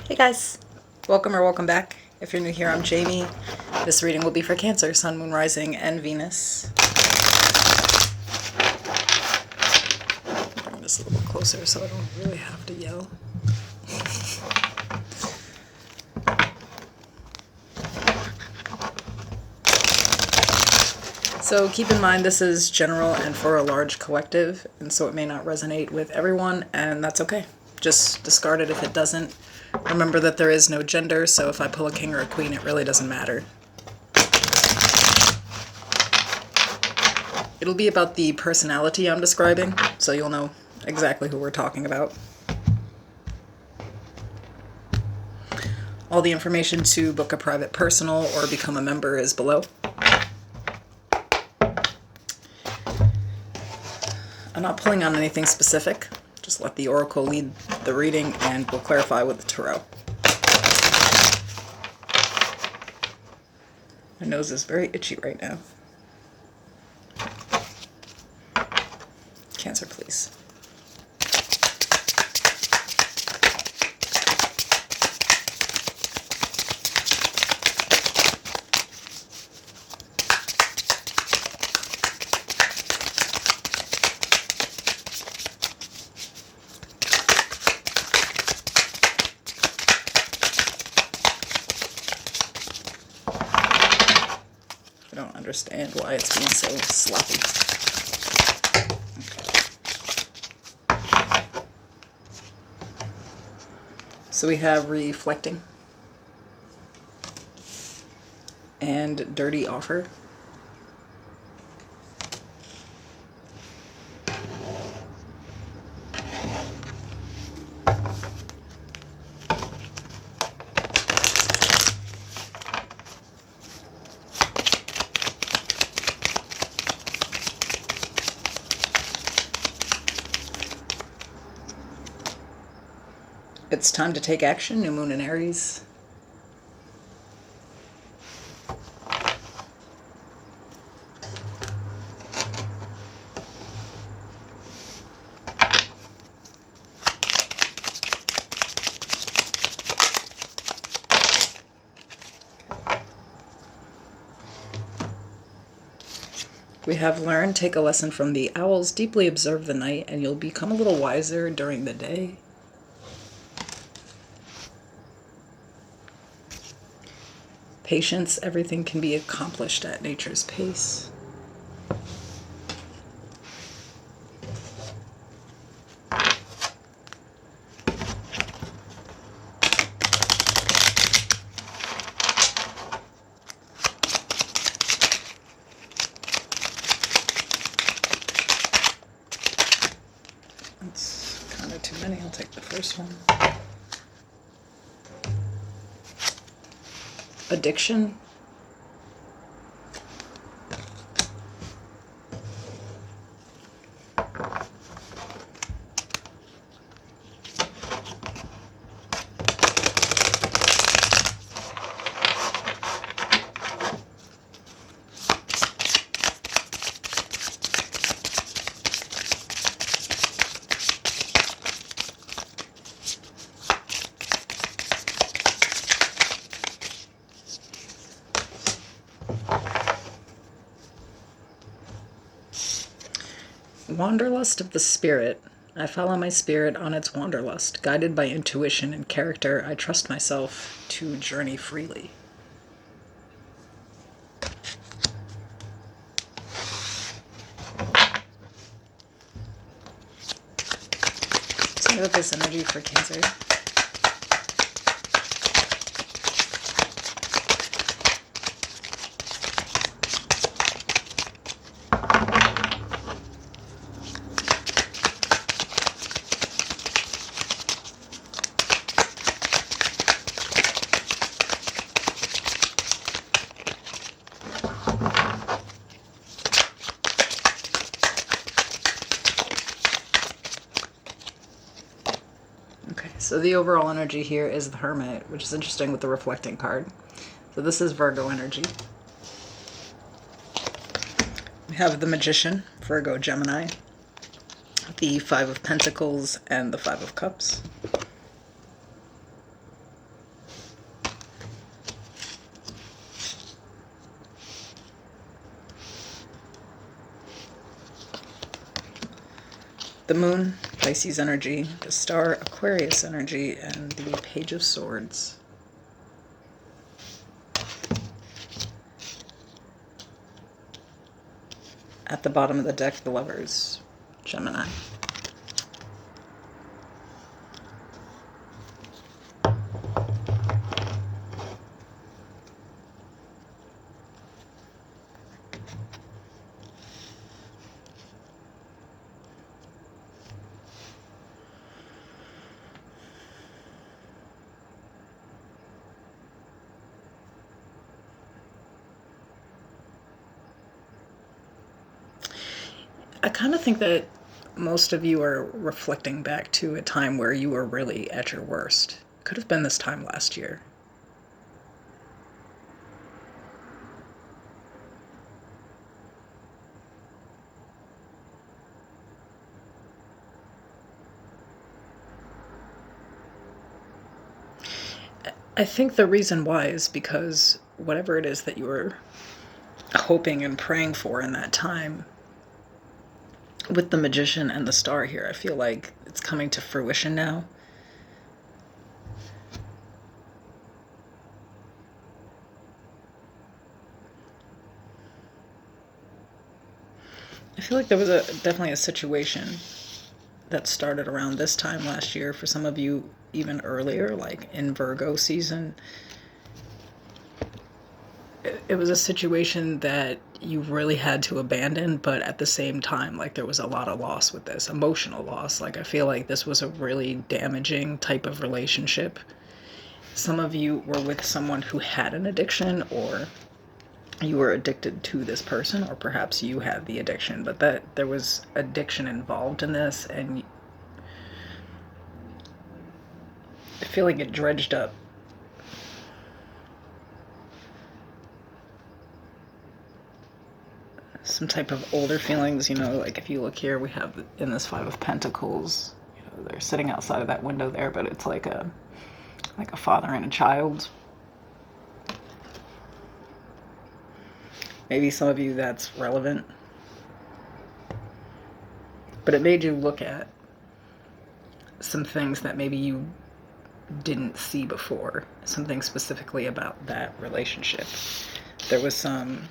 Hey guys, welcome or welcome back. If you're new here, I'm Jamie. This reading will be for Cancer, Sun, Moon, Rising, and Venus. Bring this a little closer so I don't really have to yell. So keep in mind this is general and for a large collective, and so it may not resonate with everyone, and that's okay. Just discard it if it doesn't. Remember that there is no gender, so if I pull a king or a queen, it really doesn't matter. It'll be about the personality I'm describing, so you'll know exactly who we're talking about. All the information to book a private personal or become a member is below. I'm not pulling on anything specific. Just let the oracle lead the reading and we'll clarify with the tarot. My nose is very itchy right now. Cancer, please. I don't understand why it's being so sloppy. Okay. So we have reflecting and dirty offer. It's time to take action, new moon in Aries. We have learned, take a lesson from the owls, deeply observe the night, and you'll become a little wiser during the day. Patience, everything can be accomplished at nature's pace. That's kind of too many. I'll take the first one. Addiction. Wanderlust of the spirit. I follow my spirit on its wanderlust. Guided by intuition and character, I trust myself to journey freely. Let's with this energy for Cancer. So the overall energy here is the Hermit, which is interesting with the reflecting card. So this is Virgo energy. We have the Magician, Virgo, Gemini, the Five of Pentacles, and the Five of Cups. The Moon, Pisces energy, the Star, Aquarius energy, and the Page of Swords. At the bottom of the deck, the Lovers, Gemini. I kind of think that most of you are reflecting back to a time where you were really at your worst. Could have been this time last year. I think the reason why is because whatever it is that you were hoping and praying for in that time, with the Magician and the Star here, I feel like it's coming to fruition now. I feel like there was definitely a situation that started around this time last year, for some of you even earlier, like in Virgo season. It was a situation that you really had to abandon, but at the same time, like, there was a lot of loss with this, emotional loss. Like, I feel like this was a really damaging type of relationship. Some of you were with someone who had an addiction, or you were addicted to this person, or perhaps you had the addiction, but that there was addiction involved in this, and I feel like it dredged up some type of older feelings. Like if you look here, we have in this Five of Pentacles, they're sitting outside of that window there, but it's like a father and a child. Maybe some of you that's relevant, but it made you look at some things that maybe you didn't see before, something specifically about that relationship. There was some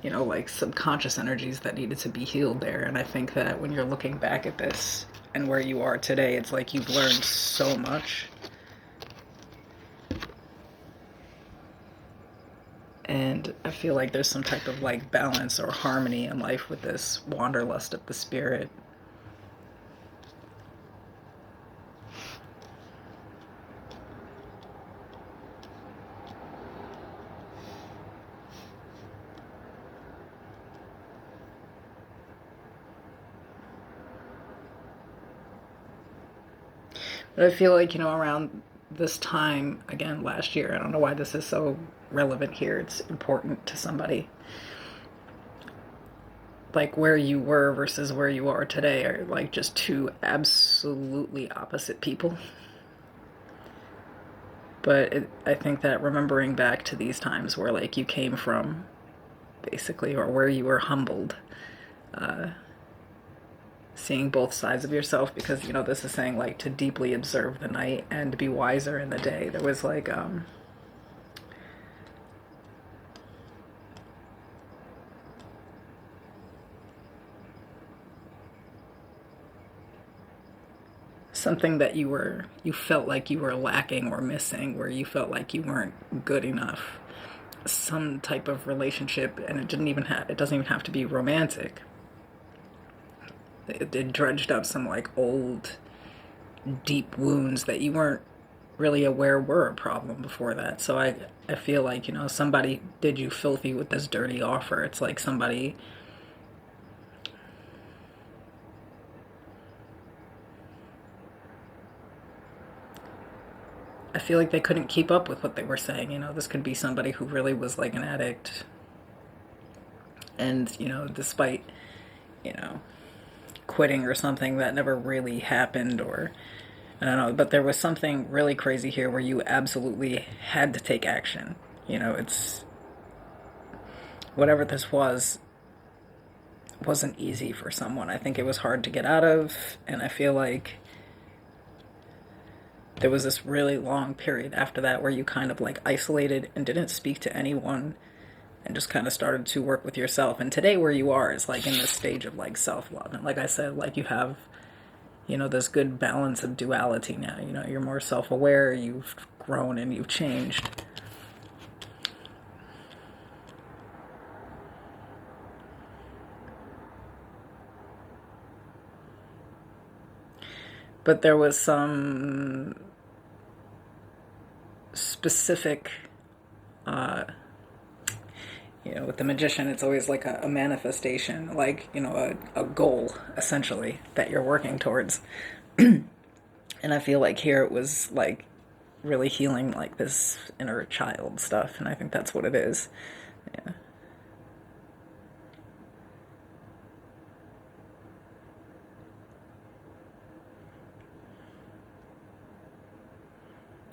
like subconscious energies that needed to be healed there. And I think that when you're looking back at this and where you are today, it's like you've learned so much. And I feel like there's some type of like balance or harmony in life with this wanderlust of the spirit. But I feel like, around this time, again, last year, I don't know why this is so relevant here. It's important to somebody. Like where you were versus where you are today are like just two absolutely opposite people. But I think that remembering back to these times where like you came from, basically, or where you were humbled, seeing both sides of yourself, because this is saying like to deeply observe the night and to be wiser in the day. There was like something that you felt like you were lacking or missing, where you felt like you weren't good enough. Some type of relationship, and it doesn't even have to be romantic. It dredged up some like old deep wounds that you weren't really aware were a problem before that. So I feel like, somebody did you filthy with this dirty offer. It's like somebody I feel like they couldn't keep up with what they were saying. This could be somebody who really was like an addict, and despite quitting or something, that never really happened, or I don't know, but there was something really crazy here where you absolutely had to take action. It's whatever this was wasn't easy for someone. I think it was hard to get out of, and I feel like there was this really long period after that where you kind of like isolated and didn't speak to anyone and just kind of started to work with yourself. And today where you are is like in this stage of like self-love. And like I said, like you have, this good balance of duality now. You're more self-aware, you've grown and you've changed. But there was some specific, with the magician, it's always like a manifestation, like, a goal, essentially, that you're working towards. And I feel like here it was like really healing like this inner child stuff, and I think that's what it is. Yeah.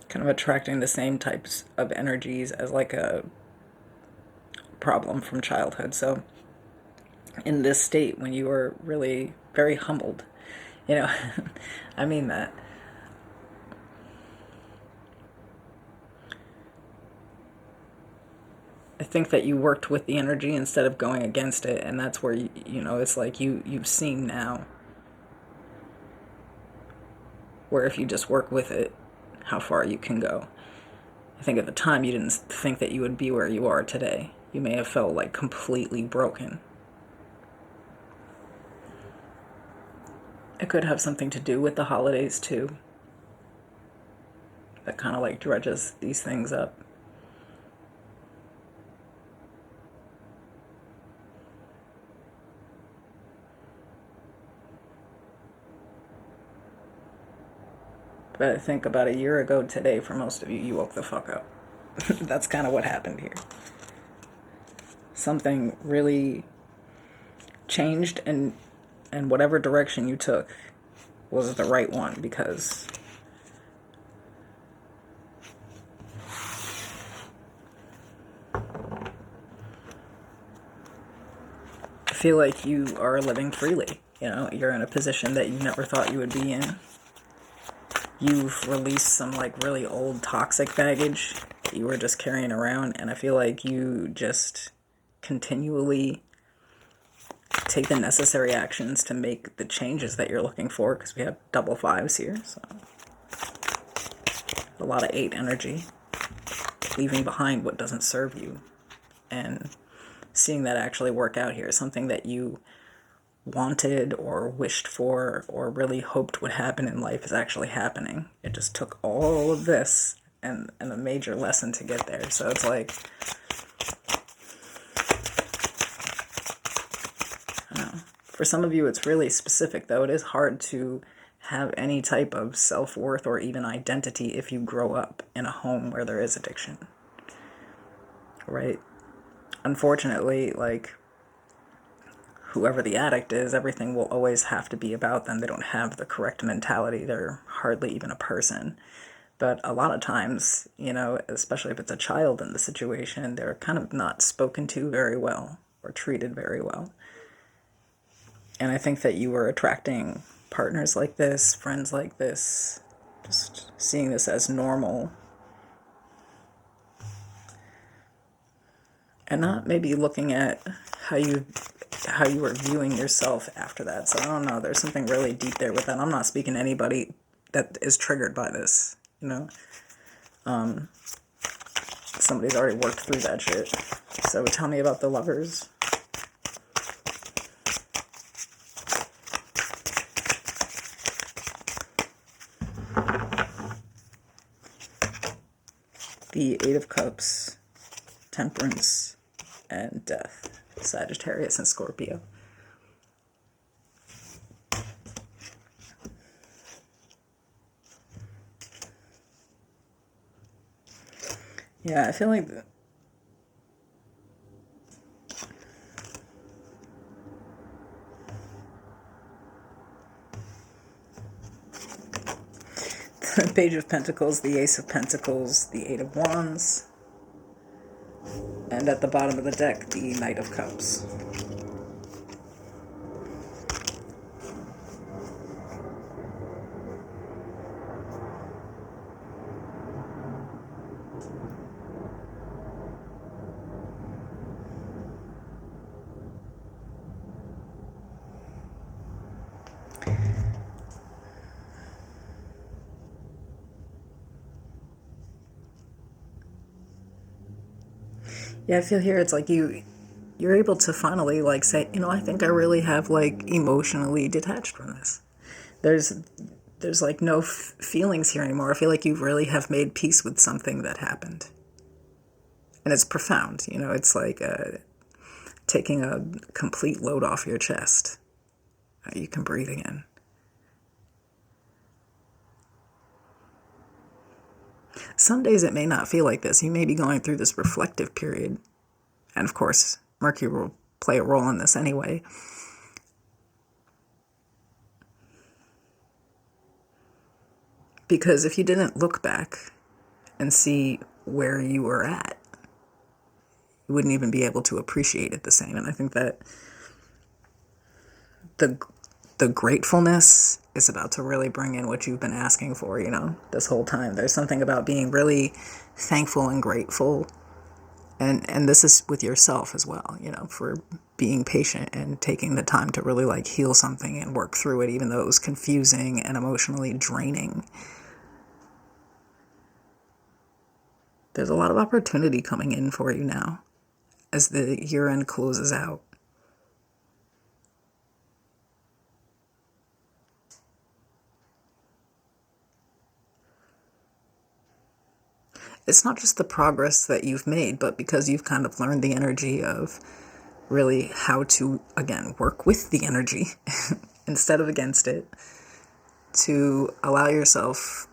Kind of attracting the same types of energies as like a problem from childhood. So in this state, when you were really very humbled, I mean that. I think that you worked with the energy instead of going against it, and that's where it's like you've seen now where if you just work with it, how far you can go. I think at the time you didn't think that you would be where you are today. You may have felt like completely broken. It could have something to do with the holidays too. That kind of like dredges these things up. But I think about a year ago today, for most of you, you woke the fuck up. That's kind of what happened here. Something really changed, and whatever direction you took was the right one, because I feel like you are living freely. You're in a position that you never thought you would be in. You've released some like really old toxic baggage that you were just carrying around, and I feel like you just continually take the necessary actions to make the changes that you're looking for, because we have double fives here, so a lot of 8 energy, leaving behind what doesn't serve you, and seeing that actually work out here. Something that you wanted or wished for or really hoped would happen in life is actually happening. It just took all of this and a major lesson to get there. So it's like, I don't know. For some of you, it's really specific, though. It is hard to have any type of self-worth or even identity if you grow up in a home where there is addiction, right? Unfortunately, like, whoever the addict is, everything will always have to be about them. They don't have the correct mentality. They're hardly even a person. But a lot of times, especially if it's a child in the situation, they're kind of not spoken to very well or treated very well. And I think that you were attracting partners like this, friends like this, just seeing this as normal. And not maybe looking at how you were viewing yourself after that. So I don't know, there's something really deep there with that. I'm not speaking to anybody that is triggered by this, somebody's already worked through that shit. So tell me about the Lovers. The 8 of Cups, Temperance, and Death. Sagittarius and Scorpio. Yeah, I feel like the Page of Pentacles, the Ace of Pentacles, the 8 of Wands, and at the bottom of the deck, the Knight of Cups. Yeah, I feel here it's like you're able to finally like say, I think I really have like emotionally detached from this. There's there's like no feelings here anymore. I feel like you really have made peace with something that happened. And it's profound, it's like taking a complete load off your chest. You can breathe again. Some days it may not feel like this. You may be going through this reflective period. And of course, Mercury will play a role in this anyway. Because if you didn't look back and see where you were at, you wouldn't even be able to appreciate it the same. And I think that the gratefulness is about to really bring in what you've been asking for, this whole time. There's something about being really thankful and grateful. And this is with yourself as well, for being patient and taking the time to really like heal something and work through it, even though it was confusing and emotionally draining. There's a lot of opportunity coming in for you now as the year end closes out. It's not just the progress that you've made, but because you've kind of learned the energy of really how to, again, work with the energy instead of against it, to allow yourself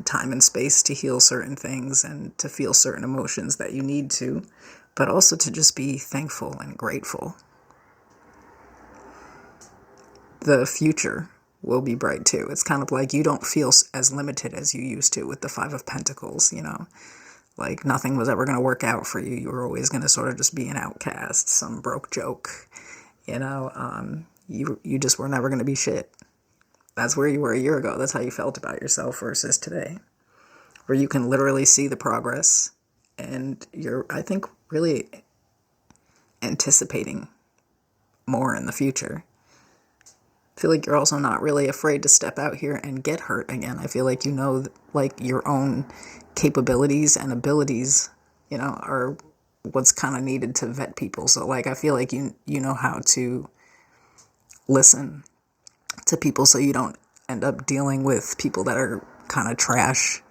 time and space to heal certain things and to feel certain emotions that you need to, but also to just be thankful and grateful. The future will be bright too. It's kind of like you don't feel as limited as you used to with the Five of Pentacles, Like nothing was ever going to work out for you. You were always going to sort of just be an outcast, some broke joke, you just were never going to be shit. That's where you were a year ago. That's how you felt about yourself versus today, where you can literally see the progress and you're, I think, really anticipating more in the future. I feel like you're also not really afraid to step out here and get hurt again. I feel like like your own capabilities and abilities, are what's kind of needed to vet people. So like I feel like you know how to listen to people so you don't end up dealing with people that are kind of trash.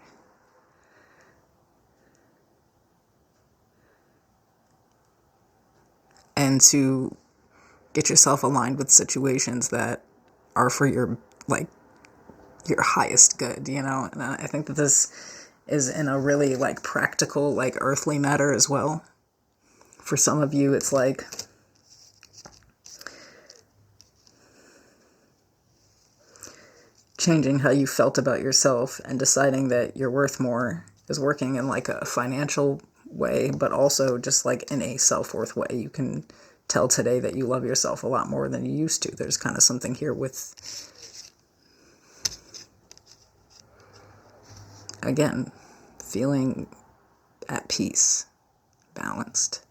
And to get yourself aligned with situations that are for your highest good, And I think that this is in a really like practical, like earthly matter as well. For some of you, it's like changing how you felt about yourself and deciding that you're worth more is working in like a financial way, but also just like in a self-worth way. You can tell today that you love yourself a lot more than you used to. There's kind of something here with, again, feeling at peace, balanced.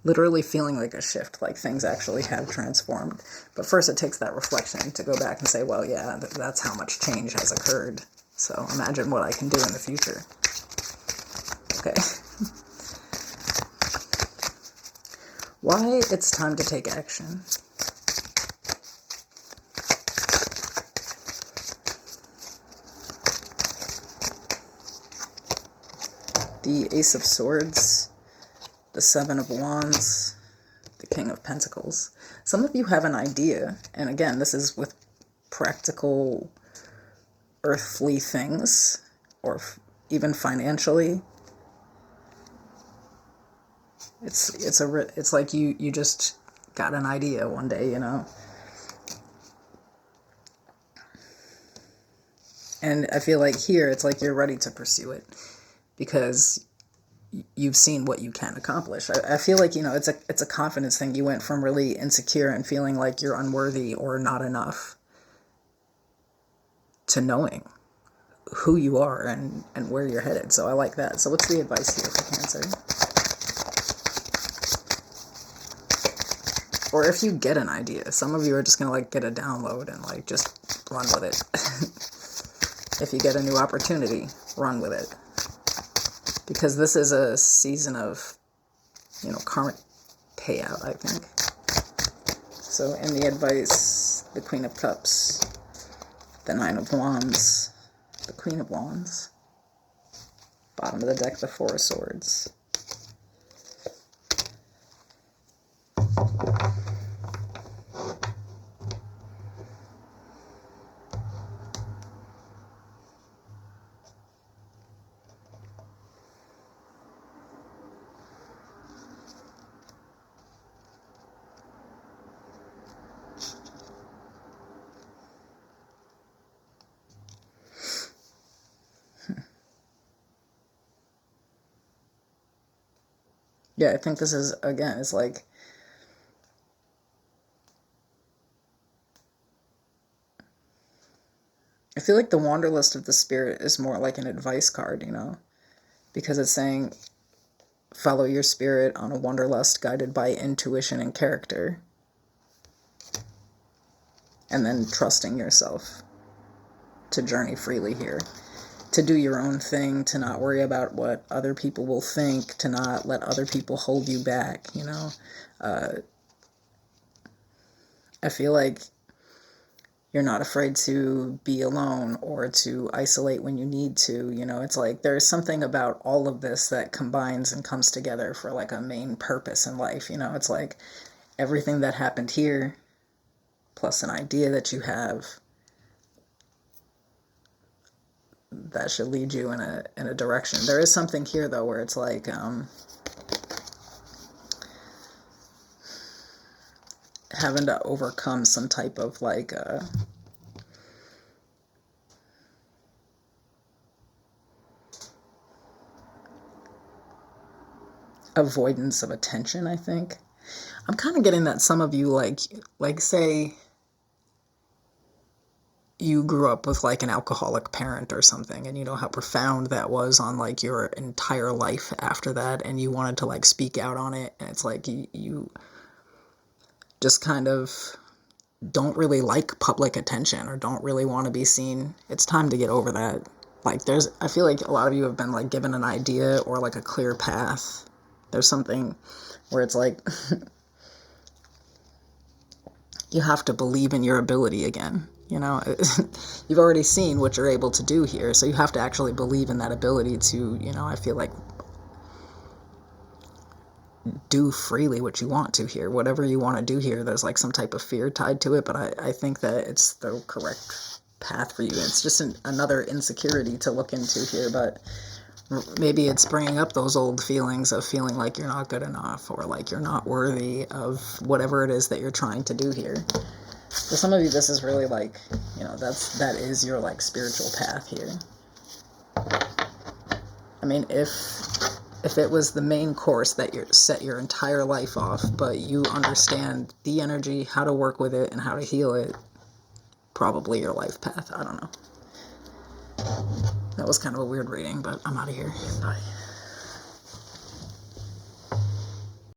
Literally feeling like a shift, like things actually have transformed. But first it takes that reflection to go back and say, well, yeah, that's how much change has occurred. So imagine what I can do in the future. Okay. Why it's time to take action. The Ace of Swords, the Seven of Wands, the King of Pentacles. Some of you have an idea, and again, this is with practical, earthly things, or even financially. It's like you just got an idea one day, And I feel like here, it's like you're ready to pursue it because you've seen what you can accomplish. I feel like, it's a confidence thing. You went from really insecure and feeling like you're unworthy or not enough to knowing who you are and where you're headed. So I like that. So what's the advice here for Cancer? Or if you get an idea, some of you are just going to like get a download and like just run with it. If you get a new opportunity, run with it. because this is a season of, karmic payout, I think. So in the advice, the Queen of Cups, the Nine of Wands, the Queen of Wands, bottom of the deck, the Four of Swords. Yeah, I think this is, again, it's like, I feel like the Wanderlust of the Spirit is more like an advice card, because it's saying, follow your spirit on a wanderlust guided by intuition and character, and then trusting yourself to journey freely here, to do your own thing, to not worry about what other people will think, to not let other people hold you back, I feel like you're not afraid to be alone or to isolate when you need to, it's like there's something about all of this that combines and comes together for like a main purpose in life, it's like everything that happened here, plus an idea that you have, that should lead you in a direction. There is something here though where it's like having to overcome some type of like avoidance of attention, I think. I'm kind of getting that some of you like say you grew up with like an alcoholic parent or something, and you know how profound that was on like your entire life after that, and you wanted to like speak out on it, and it's like you just kind of don't really like public attention or don't really want to be seen. It's time to get over that. Like I feel like a lot of you have been like given an idea or like a clear path. There's something where it's like you have to believe in your ability again. You've already seen what you're able to do here, so you have to actually believe in that ability to, I feel like, do freely what you want to here. Whatever you want to do here, there's like some type of fear tied to it, but I think that it's the correct path for you. It's just another insecurity to look into here, but maybe it's bringing up those old feelings of feeling like you're not good enough or like you're not worthy of whatever it is that you're trying to do here. For some of you, this is really like, that is your like spiritual path here. I mean, if it was the main course that you set your entire life off, but you understand the energy, how to work with it, and how to heal it, probably your life path. I don't know. That was kind of a weird reading, but I'm out of here. Bye.